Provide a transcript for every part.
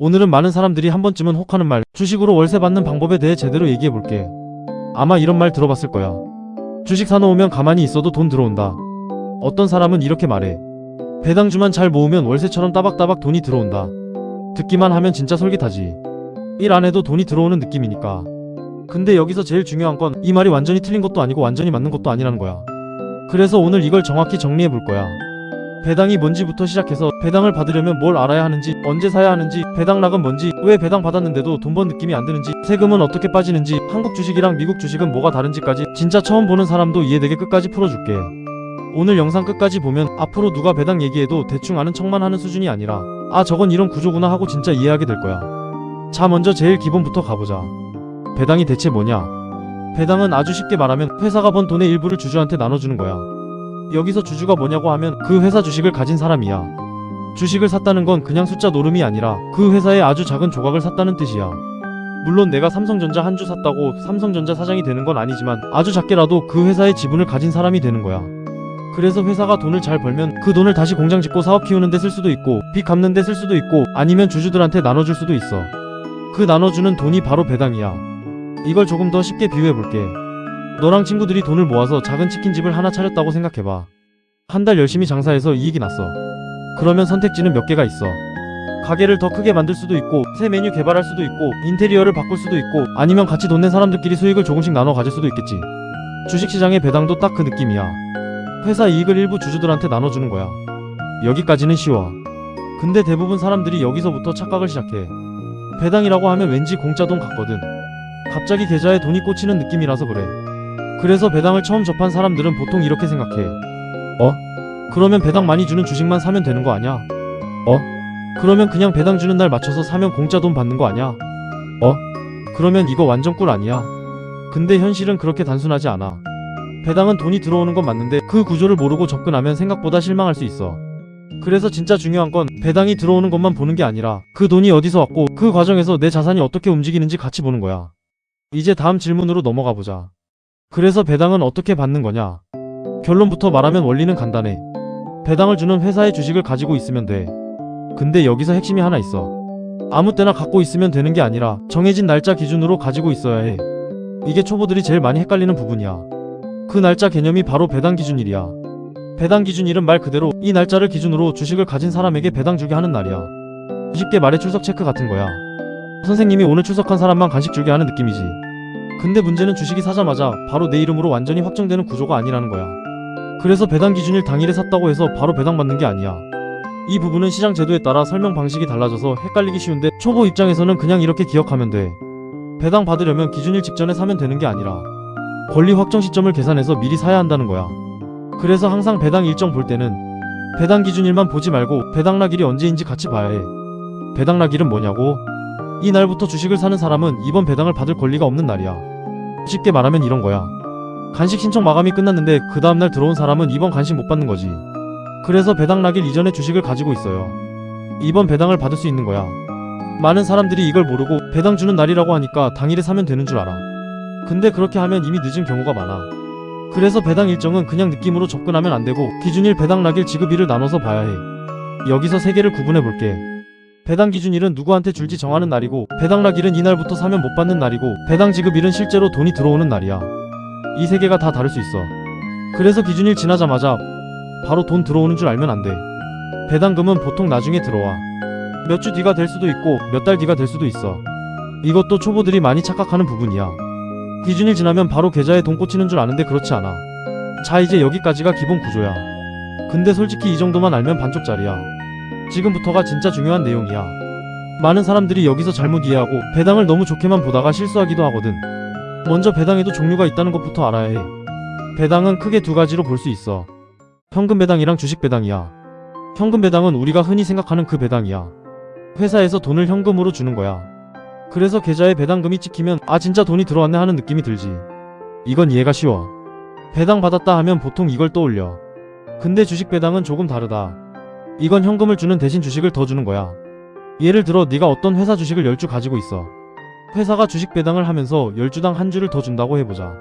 오늘은 많은 사람들이 한 번쯤은 혹하는 말, 주식으로 월세 받는 방법에 대해 제대로 얘기해볼게. 아마 이런 말 들어봤을 거야. 주식 사놓으면 가만히 있어도 돈 들어온다. 어떤 사람은 이렇게 말해. 배당주만 잘 모으면 월세처럼 따박따박 돈이 들어온다. 듣기만 하면 진짜 솔깃하지. 일 안 해도 돈이 들어오는 느낌이니까. 근데 여기서 제일 중요한 건 이 말이 완전히 틀린 것도 아니고 완전히 맞는 것도 아니라는 거야. 그래서 오늘 이걸 정확히 정리해볼 거야. 배당이 뭔지부터 시작해서 배당을 받으려면 뭘 알아야 하는지, 언제 사야 하는지, 배당락은 뭔지, 왜 배당 받았는데도 돈 번 느낌이 안 드는지, 세금은 어떻게 빠지는지, 한국 주식이랑 미국 주식은 뭐가 다른지까지 진짜 처음 보는 사람도 이해되게 끝까지 풀어줄게. 오늘 영상 끝까지 보면 앞으로 누가 배당 얘기해도 대충 아는 척만 하는 수준이 아니라 아 저건 이런 구조구나 하고 진짜 이해하게 될 거야. 자 먼저 제일 기본부터 가보자. 배당이 대체 뭐냐? 배당은 아주 쉽게 말하면 회사가 번 돈의 일부를 주주한테 나눠주는 거야. 여기서 주주가 뭐냐고 하면 그 회사 주식을 가진 사람이야. 주식을 샀다는 건 그냥 숫자 노름이 아니라 그 회사의 아주 작은 조각을 샀다는 뜻이야. 물론 내가 삼성전자 한 주 샀다고 삼성전자 사장이 되는 건 아니지만 아주 작게라도 그 회사의 지분을 가진 사람이 되는 거야. 그래서 회사가 돈을 잘 벌면 그 돈을 다시 공장 짓고 사업 키우는 데 쓸 수도 있고 빚 갚는 데 쓸 수도 있고 아니면 주주들한테 나눠줄 수도 있어. 그 나눠주는 돈이 바로 배당이야. 이걸 조금 더 쉽게 비유해볼게. 너랑 친구들이 돈을 모아서 작은 치킨집을 하나 차렸다고 생각해봐. 한 달 열심히 장사해서 이익이 났어. 그러면 선택지는 몇 개가 있어. 가게를 더 크게 만들 수도 있고 새 메뉴 개발할 수도 있고 인테리어를 바꿀 수도 있고 아니면 같이 돈 낸 사람들끼리 수익을 조금씩 나눠 가질 수도 있겠지. 주식시장의 배당도 딱 그 느낌이야. 회사 이익을 일부 주주들한테 나눠주는 거야. 여기까지는 쉬워. 근데 대부분 사람들이 여기서부터 착각을 시작해. 배당이라고 하면 왠지 공짜 돈 같거든. 갑자기 계좌에 돈이 꽂히는 느낌이라서 그래. 그래서 배당을 처음 접한 사람들은 보통 이렇게 생각해. 그러면 배당 많이 주는 주식만 사면 되는 거 아냐? 그러면 그냥 배당 주는 날 맞춰서 사면 공짜 돈 받는 거 아냐? 그러면 이거 완전 꿀 아니야? 근데 현실은 그렇게 단순하지 않아. 배당은 돈이 들어오는 건 맞는데 그 구조를 모르고 접근하면 생각보다 실망할 수 있어. 그래서 진짜 중요한 건 배당이 들어오는 것만 보는 게 아니라 그 돈이 어디서 왔고 그 과정에서 내 자산이 어떻게 움직이는지 같이 보는 거야. 이제 다음 질문으로 넘어가 보자. 그래서 배당은 어떻게 받는 거냐? 결론부터 말하면 원리는 간단해. 배당을 주는 회사의 주식을 가지고 있으면 돼. 근데 여기서 핵심이 하나 있어. 아무 때나 갖고 있으면 되는 게 아니라 정해진 날짜 기준으로 가지고 있어야 해. 이게 초보들이 제일 많이 헷갈리는 부분이야. 그 날짜 개념이 바로 배당 기준일이야. 배당 기준일은 말 그대로 이 날짜를 기준으로 주식을 가진 사람에게 배당 주게 하는 날이야. 쉽게 말해 출석 체크 같은 거야. 선생님이 오늘 출석한 사람만 간식 주게 하는 느낌이지. 근데 문제는 주식이 사자마자 바로 내 이름으로 완전히 확정되는 구조가 아니라는 거야. 그래서 배당 기준일 당일에 샀다고 해서 바로 배당 받는 게 아니야. 이 부분은 시장 제도에 따라 설명 방식이 달라져서 헷갈리기 쉬운데 초보 입장에서는 그냥 이렇게 기억하면 돼. 배당 받으려면 기준일 직전에 사면 되는 게 아니라 권리 확정 시점을 계산해서 미리 사야 한다는 거야. 그래서 항상 배당 일정 볼 때는 배당 기준일만 보지 말고 배당락일이 언제인지 같이 봐야 해. 배당락일은 뭐냐고? 이 날부터 주식을 사는 사람은 이번 배당을 받을 권리가 없는 날이야. 쉽게 말하면 이런 거야. 간식 신청 마감이 끝났는데 그 다음날 들어온 사람은 이번 간식 못 받는 거지. 그래서 배당락일 이전에 주식을 가지고 있어요. 이번 배당을 받을 수 있는 거야. 많은 사람들이 이걸 모르고 배당 주는 날이라고 하니까 당일에 사면 되는 줄 알아. 근데 그렇게 하면 이미 늦은 경우가 많아. 그래서 배당 일정은 그냥 느낌으로 접근하면 안 되고 기준일 배당락일 지급일을 나눠서 봐야 해. 여기서 세 개를 구분해 볼게. 배당 기준일은 누구한테 줄지 정하는 날이고 배당락일은 이날부터 사면 못 받는 날이고 배당 지급일은 실제로 돈이 들어오는 날이야. 이 세 개가 다 다를 수 있어. 그래서 기준일 지나자마자 바로 돈 들어오는 줄 알면 안 돼. 배당금은 보통 나중에 들어와. 몇 주 뒤가 될 수도 있고 몇 달 뒤가 될 수도 있어. 이것도 초보들이 많이 착각하는 부분이야. 기준일 지나면 바로 계좌에 돈 꽂히는 줄 아는데 그렇지 않아. 자 이제 여기까지가 기본 구조야. 근데 솔직히 이 정도만 알면 반쪽짜리야. 지금부터가 진짜 중요한 내용이야. 많은 사람들이 여기서 잘못 이해하고 배당을 너무 좋게만 보다가 실수하기도 하거든. 먼저 배당에도 종류가 있다는 것부터 알아야 해. 배당은 크게 두 가지로 볼 수 있어. 현금 배당이랑 주식 배당이야. 현금 배당은 우리가 흔히 생각하는 그 배당이야. 회사에서 돈을 현금으로 주는 거야. 그래서 계좌에 배당금이 찍히면 아 진짜 돈이 들어왔네 하는 느낌이 들지. 이건 이해가 쉬워. 배당 받았다 하면 보통 이걸 떠올려. 근데 주식 배당은 조금 다르다. 이건 현금을 주는 대신 주식을 더 주는 거야. 예를 들어 네가 어떤 회사 주식을 10주 가지고 있어. 회사가 주식 배당을 하면서 10주당 한 주를 더 준다고 해보자.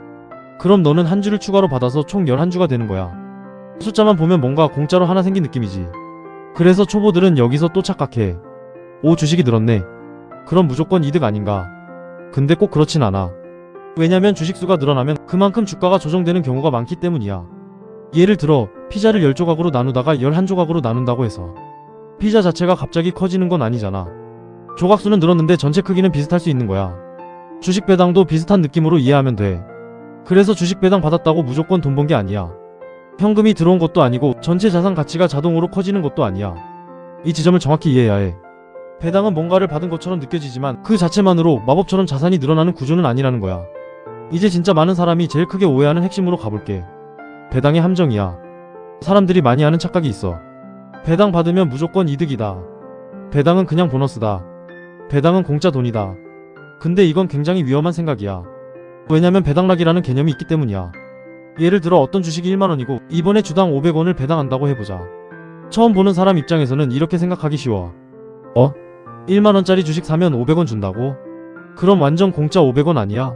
그럼 너는 한 주를 추가로 받아서 총 11주가 되는 거야. 숫자만 보면 뭔가 공짜로 하나 생긴 느낌이지. 그래서 초보들은 여기서 또 착각해. 오, 주식이 늘었네. 그럼 무조건 이득 아닌가? 근데 꼭 그렇진 않아. 왜냐면 주식수가 늘어나면 그만큼 주가가 조정되는 경우가 많기 때문이야. 예를 들어 피자를 10조각으로 나누다가 11조각으로 나눈다고 해서 피자 자체가 갑자기 커지는 건 아니잖아. 조각수는 늘었는데 전체 크기는 비슷할 수 있는 거야. 주식 배당도 비슷한 느낌으로 이해하면 돼. 그래서 주식 배당 받았다고 무조건 돈 번 게 아니야. 현금이 들어온 것도 아니고 전체 자산 가치가 자동으로 커지는 것도 아니야. 이 지점을 정확히 이해해야 해. 배당은 뭔가를 받은 것처럼 느껴지지만 그 자체만으로 마법처럼 자산이 늘어나는 구조는 아니라는 거야. 이제 진짜 많은 사람이 제일 크게 오해하는 핵심으로 가볼게. 배당의 함정이야. 사람들이 많이 하는 착각이 있어. 배당 받으면 무조건 이득이다. 배당은 그냥 보너스다. 배당은 공짜 돈이다. 근데 이건 굉장히 위험한 생각이야. 왜냐면 배당락이라는 개념이 있기 때문이야. 예를 들어 어떤 주식이 1만원이고 이번에 주당 500원을 배당한다고 해보자. 처음 보는 사람 입장에서는 이렇게 생각하기 쉬워. 1만원짜리 주식 사면 500원 준다고? 그럼 완전 공짜 500원 아니야?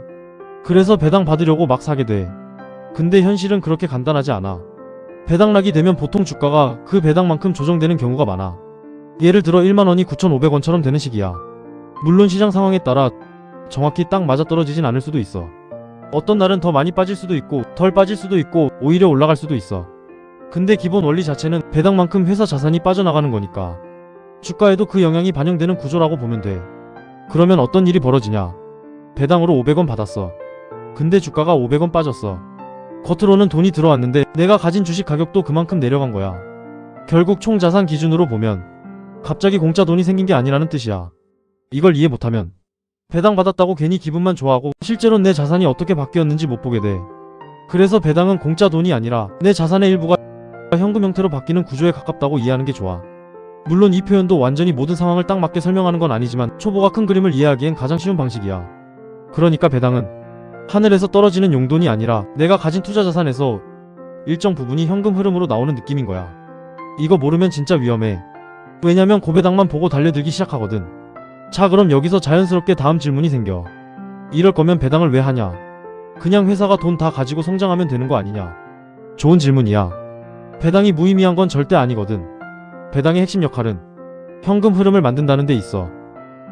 그래서 배당 받으려고 막 사게 돼. 근데 현실은 그렇게 간단하지 않아. 배당락이 되면 보통 주가가 그 배당만큼 조정되는 경우가 많아. 예를 들어 1만원이 9,500원처럼 되는 식이야. 물론 시장 상황에 따라 정확히 딱 맞아떨어지진 않을 수도 있어. 어떤 날은 더 많이 빠질 수도 있고 덜 빠질 수도 있고 오히려 올라갈 수도 있어. 근데 기본 원리 자체는 배당만큼 회사 자산이 빠져나가는 거니까 주가에도 그 영향이 반영되는 구조라고 보면 돼. 그러면 어떤 일이 벌어지냐? 배당으로 500원 받았어. 근데 주가가 500원 빠졌어. 겉으로는 돈이 들어왔는데 내가 가진 주식 가격도 그만큼 내려간 거야. 결국 총 자산 기준으로 보면 갑자기 공짜 돈이 생긴 게 아니라는 뜻이야. 이걸 이해 못하면 배당 받았다고 괜히 기분만 좋아하고 실제로 내 자산이 어떻게 바뀌었는지 못 보게 돼. 그래서 배당은 공짜 돈이 아니라 내 자산의 일부가 현금 형태로 바뀌는 구조에 가깝다고 이해하는 게 좋아. 물론 이 표현도 완전히 모든 상황을 딱 맞게 설명하는 건 아니지만 초보가 큰 그림을 이해하기엔 가장 쉬운 방식이야. 그러니까 배당은 하늘에서 떨어지는 용돈이 아니라 내가 가진 투자 자산에서 일정 부분이 현금 흐름으로 나오는 느낌인 거야. 이거 모르면 진짜 위험해. 왜냐면 고배당만 보고 달려들기 시작하거든. 자, 그럼 여기서 자연스럽게 다음 질문이 생겨. 이럴 거면 배당을 왜 하냐? 그냥 회사가 돈 다 가지고 성장하면 되는 거 아니냐? 좋은 질문이야. 배당이 무의미한 건 절대 아니거든. 배당의 핵심 역할은 현금 흐름을 만든다는 데 있어.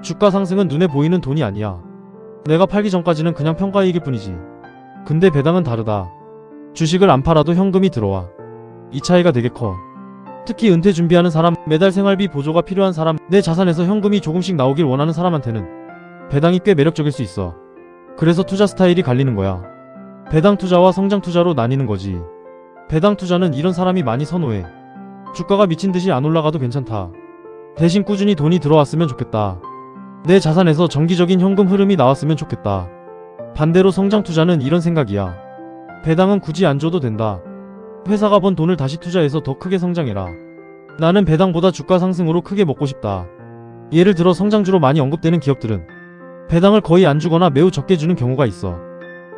주가 상승은 눈에 보이는 돈이 아니야. 내가 팔기 전까지는 그냥 평가이익일 뿐이지. 근데 배당은 다르다. 주식을 안 팔아도 현금이 들어와. 이 차이가 되게 커. 특히 은퇴 준비하는 사람, 매달 생활비 보조가 필요한 사람, 내 자산에서 현금이 조금씩 나오길 원하는 사람한테는 배당이 꽤 매력적일 수 있어. 그래서 투자 스타일이 갈리는 거야. 배당 투자와 성장 투자로 나뉘는 거지. 배당 투자는 이런 사람이 많이 선호해. 주가가 미친 듯이 안 올라가도 괜찮다. 대신 꾸준히 돈이 들어왔으면 좋겠다. 내 자산에서 정기적인 현금 흐름이 나왔으면 좋겠다. 반대로 성장 투자는 이런 생각이야. 배당은 굳이 안 줘도 된다. 회사가 번 돈을 다시 투자해서 더 크게 성장해라. 나는 배당보다 주가 상승으로 크게 먹고 싶다. 예를 들어 성장주로 많이 언급되는 기업들은 배당을 거의 안 주거나 매우 적게 주는 경우가 있어.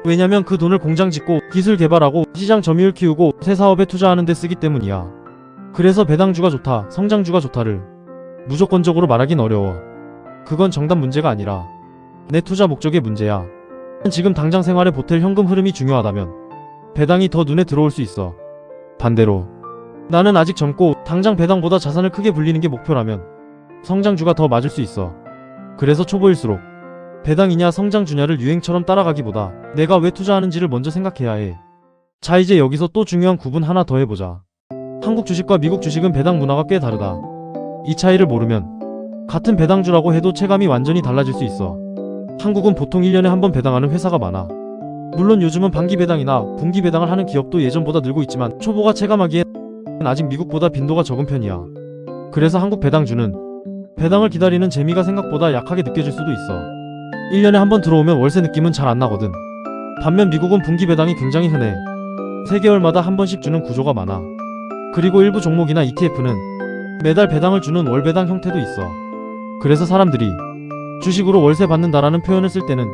왜냐면 그 돈을 공장 짓고 기술 개발하고 시장 점유율 키우고 새 사업에 투자하는 데 쓰기 때문이야. 그래서 배당주가 좋다, 성장주가 좋다를 무조건적으로 말하긴 어려워. 그건 정답 문제가 아니라 내 투자 목적의 문제야. 지금 당장 생활에 보탤 현금 흐름이 중요하다면 배당이 더 눈에 들어올 수 있어. 반대로 나는 아직 젊고 당장 배당보다 자산을 크게 불리는 게 목표라면 성장주가 더 맞을 수 있어. 그래서 초보일수록 배당이냐 성장주냐를 유행처럼 따라가기보다 내가 왜 투자하는지를 먼저 생각해야 해. 자, 이제 여기서 또 중요한 구분 하나 더 해보자. 한국 주식과 미국 주식은 배당 문화가 꽤 다르다. 이 차이를 모르면 같은 배당주라고 해도 체감이 완전히 달라질 수 있어. 한국은 보통 1년에 한 번 배당하는 회사가 많아. 물론 요즘은 반기 배당이나 분기 배당을 하는 기업도 예전보다 늘고 있지만 초보가 체감하기엔 아직 미국보다 빈도가 적은 편이야. 그래서 한국 배당주는 배당을 기다리는 재미가 생각보다 약하게 느껴질 수도 있어. 1년에 한 번 들어오면 월세 느낌은 잘 안 나거든. 반면 미국은 분기 배당이 굉장히 흔해. 3개월마다 한 번씩 주는 구조가 많아. 그리고 일부 종목이나 ETF는 매달 배당을 주는 월배당 형태도 있어. 그래서 사람들이 주식으로 월세 받는다라는 표현을 쓸 때는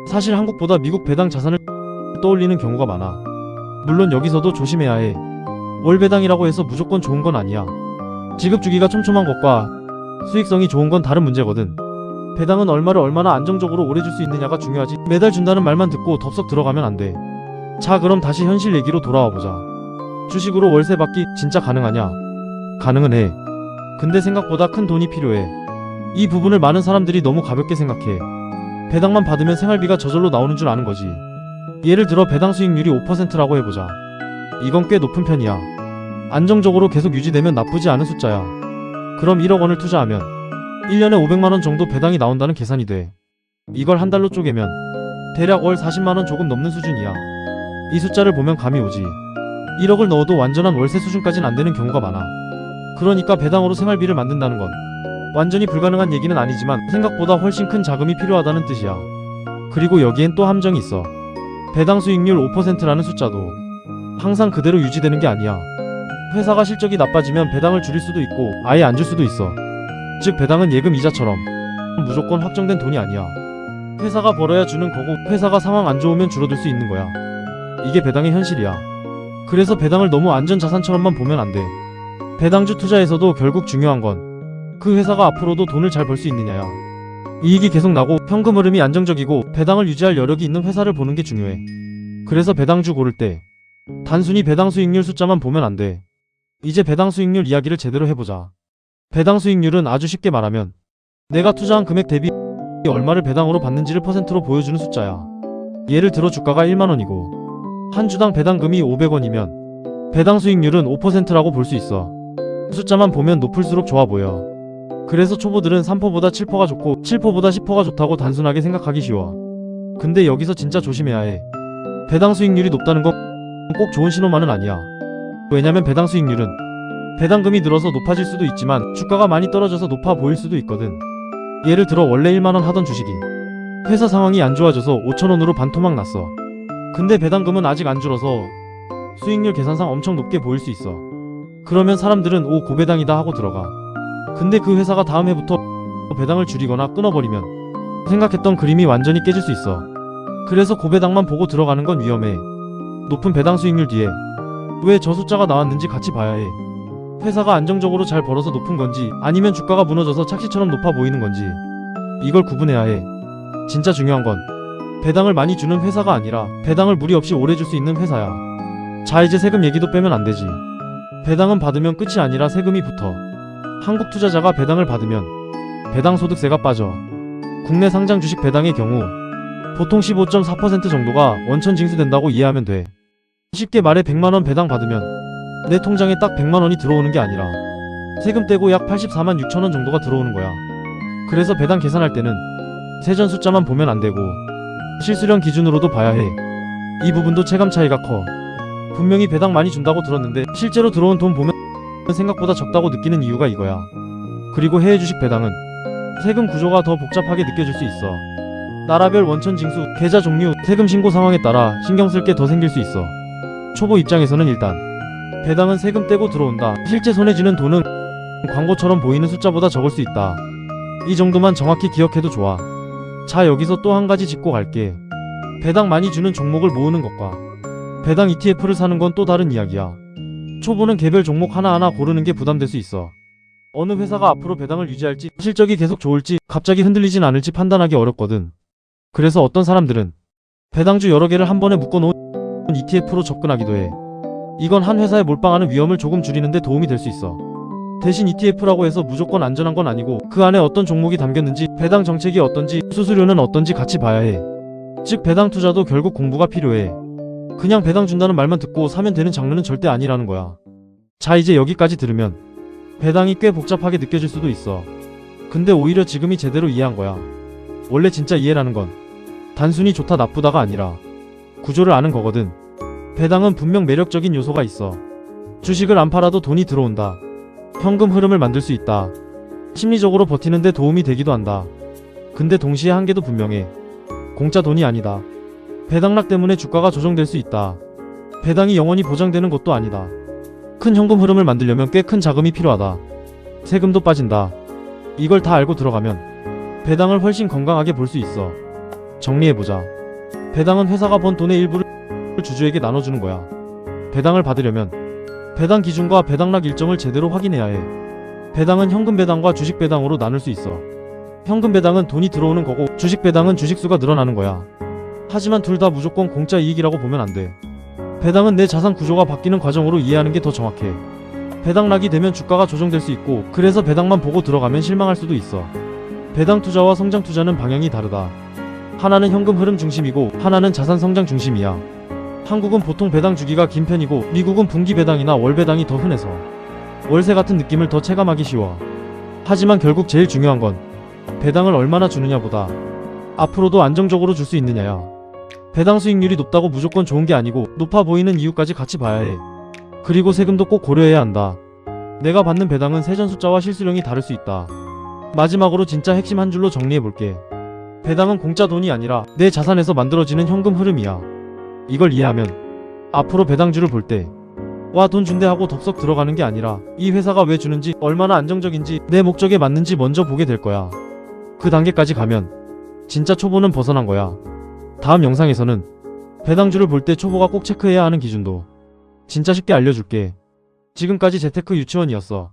사실 한국보다 미국 배당 자산을 떠올리는 경우가 많아. 물론 여기서도 조심해야 해. 월배당이라고 해서 무조건 좋은 건 아니야. 지급 주기가 촘촘한 것과 수익성이 좋은 건 다른 문제거든. 배당은 얼마를 얼마나 안정적으로 오래 줄 수 있느냐가 중요하지 매달 준다는 말만 듣고 덥석 들어가면 안 돼. 자, 그럼 다시 현실 얘기로 돌아와보자. 주식으로 월세 받기 진짜 가능하냐? 가능은 해. 근데 생각보다 큰 돈이 필요해. 이 부분을 많은 사람들이 너무 가볍게 생각해. 배당만 받으면 생활비가 저절로 나오는 줄 아는 거지. 예를 들어 배당 수익률이 5%라고 해보자. 이건 꽤 높은 편이야. 안정적으로 계속 유지되면 나쁘지 않은 숫자야. 그럼 1억 원을 투자하면 1년에 500만 원 정도 배당이 나온다는 계산이 돼. 이걸 한 달로 쪼개면 대략 월 40만 원 조금 넘는 수준이야. 이 숫자를 보면 감이 오지. 1억을 넣어도 완전한 월세 수준까진 안 되는 경우가 많아. 그러니까 배당으로 생활비를 만든다는 건 완전히 불가능한 얘기는 아니지만 생각보다 훨씬 큰 자금이 필요하다는 뜻이야. 그리고 여기엔 또 함정이 있어. 배당 수익률 5%라는 숫자도 항상 그대로 유지되는 게 아니야. 회사가 실적이 나빠지면 배당을 줄일 수도 있고 아예 안 줄 수도 있어. 즉 배당은 예금 이자처럼 무조건 확정된 돈이 아니야. 회사가 벌어야 주는 거고 회사가 상황 안 좋으면 줄어들 수 있는 거야. 이게 배당의 현실이야. 그래서 배당을 너무 안전자산처럼만 보면 안 돼. 배당주 투자에서도 결국 중요한 건 그 회사가 앞으로도 돈을 잘 벌 수 있느냐야. 이익이 계속 나고 현금 흐름이 안정적이고 배당을 유지할 여력이 있는 회사를 보는 게 중요해. 그래서 배당주 고를 때 단순히 배당 수익률 숫자만 보면 안 돼. 이제 배당 수익률 이야기를 제대로 해보자. 배당 수익률은 아주 쉽게 말하면 내가 투자한 금액 대비 얼마를 배당으로 받는지를 퍼센트로 보여주는 숫자야. 예를 들어 주가가 1만원이고 한 주당 배당금이 500원이면 배당 수익률은 5%라고 볼 수 있어. 숫자만 보면 높을수록 좋아 보여. 그래서 초보들은 3%보다 7%가 좋고 7%보다 10%가 좋다고 단순하게 생각하기 쉬워. 근데 여기서 진짜 조심해야 해. 배당 수익률이 높다는 건 꼭 좋은 신호만은 아니야. 왜냐면 배당 수익률은 배당금이 늘어서 높아질 수도 있지만 주가가 많이 떨어져서 높아 보일 수도 있거든. 예를 들어 원래 1만원 하던 주식이 회사 상황이 안 좋아져서 5천원으로 반토막 났어. 근데 배당금은 아직 안 줄어서 수익률 계산상 엄청 높게 보일 수 있어. 그러면 사람들은 오 고배당이다 하고 들어가. 근데 그 회사가 다음 해부터 배당을 줄이거나 끊어버리면 생각했던 그림이 완전히 깨질 수 있어. 그래서 고배당만 보고 들어가는 건 위험해. 높은 배당 수익률 뒤에 왜 저 숫자가 나왔는지 같이 봐야 해. 회사가 안정적으로 잘 벌어서 높은 건지 아니면 주가가 무너져서 착시처럼 높아 보이는 건지 이걸 구분해야 해. 진짜 중요한 건 배당을 많이 주는 회사가 아니라 배당을 무리 없이 오래 줄 수 있는 회사야. 자 이제 세금 얘기도 빼면 안 되지. 배당은 받으면 끝이 아니라 세금이 붙어. 한국 투자자가 배당을 받으면 배당소득세가 빠져. 국내 상장 주식 배당의 경우 보통 15.4% 정도가 원천 징수된다고 이해하면 돼. 쉽게 말해 100만원 배당 받으면 내 통장에 딱 100만원이 들어오는 게 아니라 세금 떼고 약 84만 6천원 정도가 들어오는 거야. 그래서 배당 계산할 때는 세전 숫자만 보면 안 되고 실수령 기준으로도 봐야 해. 이 부분도 체감 차이가 커. 분명히 배당 많이 준다고 들었는데 실제로 들어온 돈 보면 생각보다 적다고 느끼는 이유가 이거야. 그리고 해외 주식 배당은 세금 구조가 더 복잡하게 느껴질 수 있어. 나라별 원천 징수, 계좌 종류, 세금 신고 상황에 따라 신경 쓸 게 더 생길 수 있어. 초보 입장에서는 일단 배당은 세금 떼고 들어온다. 실제 손에 쥐는 돈은 광고처럼 보이는 숫자보다 적을 수 있다. 이 정도만 정확히 기억해도 좋아. 자 여기서 또 한 가지 짚고 갈게. 배당 많이 주는 종목을 모으는 것과 배당 ETF를 사는 건 또 다른 이야기야. 초보는 개별 종목 하나하나 고르는 게 부담될 수 있어. 어느 회사가 앞으로 배당을 유지할지 실적이 계속 좋을지 갑자기 흔들리진 않을지 판단하기 어렵거든. 그래서 어떤 사람들은 배당주 여러 개를 한 번에 묶어놓은 ETF로 접근하기도 해. 이건 한 회사에 몰빵하는 위험을 조금 줄이는 데 도움이 될 수 있어. 대신 ETF라고 해서 무조건 안전한 건 아니고 그 안에 어떤 종목이 담겼는지 배당 정책이 어떤지 수수료는 어떤지 같이 봐야 해. 즉 배당 투자도 결국 공부가 필요해. 그냥 배당 준다는 말만 듣고 사면 되는 장르는 절대 아니라는 거야. 자 이제 여기까지 들으면 배당이 꽤 복잡하게 느껴질 수도 있어. 근데 오히려 지금이 제대로 이해한 거야. 원래 진짜 이해라는 건 단순히 좋다 나쁘다가 아니라 구조를 아는 거거든. 배당은 분명 매력적인 요소가 있어. 주식을 안 팔아도 돈이 들어온다. 현금 흐름을 만들 수 있다. 심리적으로 버티는데 도움이 되기도 한다. 근데 동시에 한계도 분명해. 공짜 돈이 아니다. 배당락 때문에 주가가 조정될 수 있다. 배당이 영원히 보장되는 것도 아니다. 큰 현금 흐름을 만들려면 꽤 큰 자금이 필요하다. 세금도 빠진다. 이걸 다 알고 들어가면 배당을 훨씬 건강하게 볼 수 있어. 정리해보자. 배당은 회사가 번 돈의 일부를 주주에게 나눠주는 거야. 배당을 받으려면 배당 기준과 배당락 일정을 제대로 확인해야 해. 배당은 현금 배당과 주식 배당으로 나눌 수 있어. 현금 배당은 돈이 들어오는 거고 주식 배당은 주식수가 늘어나는 거야. 하지만 둘 다 무조건 공짜 이익이라고 보면 안 돼. 배당은 내 자산 구조가 바뀌는 과정으로 이해하는 게 더 정확해. 배당락이 되면 주가가 조정될 수 있고 그래서 배당만 보고 들어가면 실망할 수도 있어. 배당 투자와 성장 투자는 방향이 다르다. 하나는 현금 흐름 중심이고 하나는 자산 성장 중심이야. 한국은 보통 배당 주기가 긴 편이고 미국은 분기 배당이나 월 배당이 더 흔해서 월세 같은 느낌을 더 체감하기 쉬워. 하지만 결국 제일 중요한 건 배당을 얼마나 주느냐보다 앞으로도 안정적으로 줄 수 있느냐야. 배당 수익률이 높다고 무조건 좋은 게 아니고 높아 보이는 이유까지 같이 봐야 해. 그리고 세금도 꼭 고려해야 한다. 내가 받는 배당은 세전 숫자와 실수령이 다를 수 있다. 마지막으로 진짜 핵심 한 줄로 정리해볼게. 배당은 공짜 돈이 아니라 내 자산에서 만들어지는 현금 흐름이야. 이걸 이해하면 앞으로 배당주를 볼 때 와 돈 준대 하고 덥석 들어가는 게 아니라 이 회사가 왜 주는지, 얼마나 안정적인지, 내 목적에 맞는지 먼저 보게 될 거야. 그 단계까지 가면 진짜 초보는 벗어난 거야. 다음 영상에서는 배당주를 볼 때 초보가 꼭 체크해야 하는 기준도 진짜 쉽게 알려줄게. 지금까지 재테크 유치원이었어.